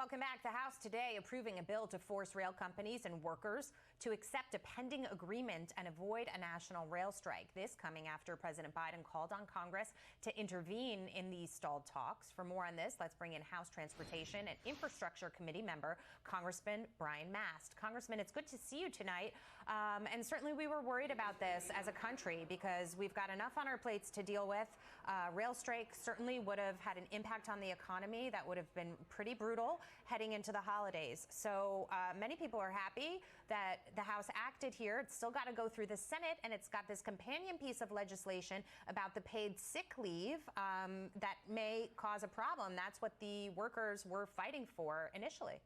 Welcome back. The House today approving a bill to force rail companies and workers to accept a pending agreement and avoid a national rail strike. This coming after President Biden called on Congress to intervene in these stalled talks. For more on this, let's bring in House Transportation and Infrastructure Committee member, Congressman Brian Mast. Congressman, it's good to see you tonight. And certainly we were worried about this as a country because we've got enough on our plates to deal with. Rail strike certainly would have had an impact on the economy that would have been pretty brutal heading into the holidays. So many people are happy that the House acted here. It's still got to go through the Senate, and it's got this companion piece of legislation about the paid sick leave that may cause a problem. That's what the workers were fighting for initially.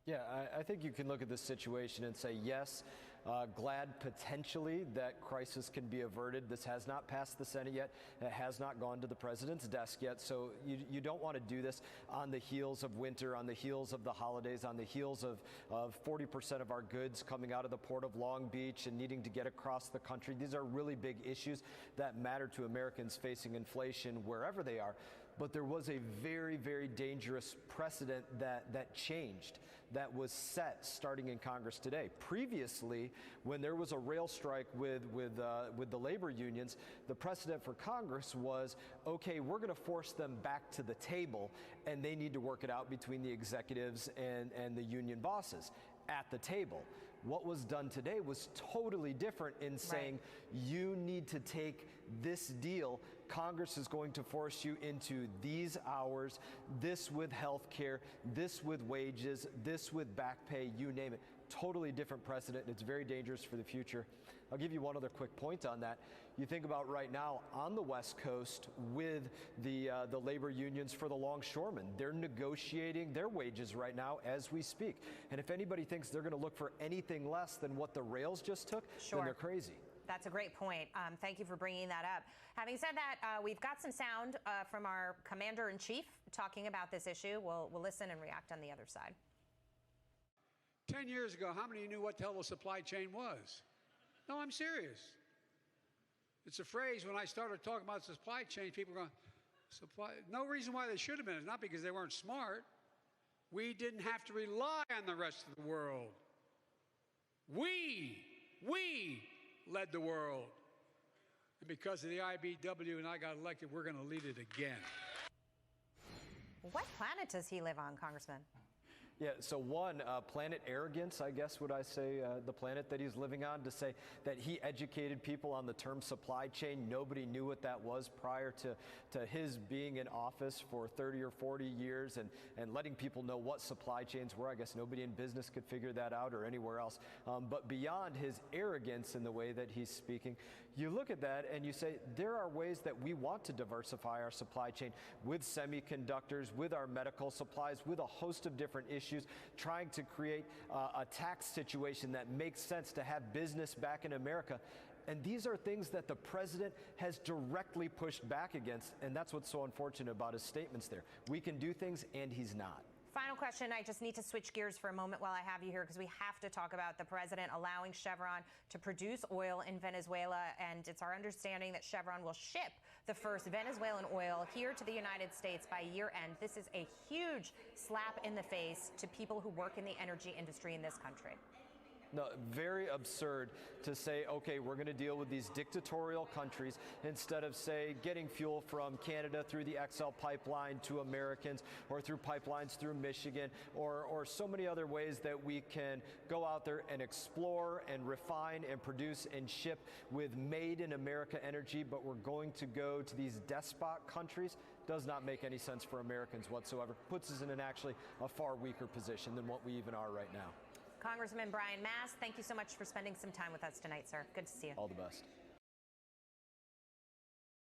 Yeah, I think you can look at this situation and say, yes, glad potentially that crisis can be averted. This has not passed the Senate yet. It has not gone to the president's desk yet. So you don't want to do this on the heels of winter, on the heels of the holidays, on the heels of 40% of our goods coming out of the Port of Long Beach and needing to get across the country. These are really big issues that matter to Americans facing inflation wherever they are. But there was a very, very dangerous precedent that changed, that was set starting in Congress today. Previously, when there was a rail strike with the labor unions, the precedent for Congress was, okay, we're going to force them back to the table, and they need to work it out between the executives and the union bosses at the table. What was done today was totally different in saying, you need to take this deal. Congress is going to force you into these hours, this with health care, this with wages, this with back pay, you name it. Totally different precedent, and it's very dangerous for the future. I'll give you one other quick point on that. You think about right now on the West Coast with the labor unions for the longshoremen. They're negotiating their wages right now as we speak. And if anybody thinks they're going to look for anything less than what the rails just took, then they're crazy. That's a great point. Thank you for bringing that up. Having said that, we've got some sound from our commander-in-chief talking about this issue. We'll listen and react on the other side. 10 years ago, how many knew what the hell a supply chain was? No, I'm serious. It's a phrase when I started talking about supply chain, people are going, supply. No reason why they should have been. It's not because they weren't smart. We didn't have to rely on the rest of the world. We led the world. And because of the IBW and I got elected, we're going to lead it again. What planet does he live on, Congressman? Yeah, so one, planet Arrogance, I guess would I say, the planet that he's living on, to say that he educated people on the term supply chain. Nobody knew what that was prior to his being in office for 30 or 40 years and letting people know what supply chains were. I guess nobody in business could figure that out or anywhere else. But beyond his arrogance in the way that he's speaking, you look at that and you say there are ways that we want to diversify our supply chain with semiconductors, with our medical supplies, with a host of different issues, trying to create a tax situation that makes sense to have business back in America. And these are things that the president has directly pushed back against, and that's what's so unfortunate about his statements there. We can do things, and he's not. Final question. I just need to switch gears for a moment while I have you here because we have to talk about the president allowing Chevron to produce oil in Venezuela. And it's our understanding that Chevron will ship the first Venezuelan oil here to the United States by year end. This is a huge slap in the face to people who work in the energy industry in this country. No, very absurd to say, okay, we're going to deal with these dictatorial countries instead of, say, getting fuel from Canada through the XL pipeline to Americans or through pipelines through Michigan or so many other ways that we can go out there and explore and refine and produce and ship with made in America energy. But we're going to go to these despot countries. Does not make any sense for Americans whatsoever. Puts us in actually a far weaker position than what we even are right now. Congressman Brian Mast, thank you so much for spending some time with us tonight, sir. Good to see you. All the best.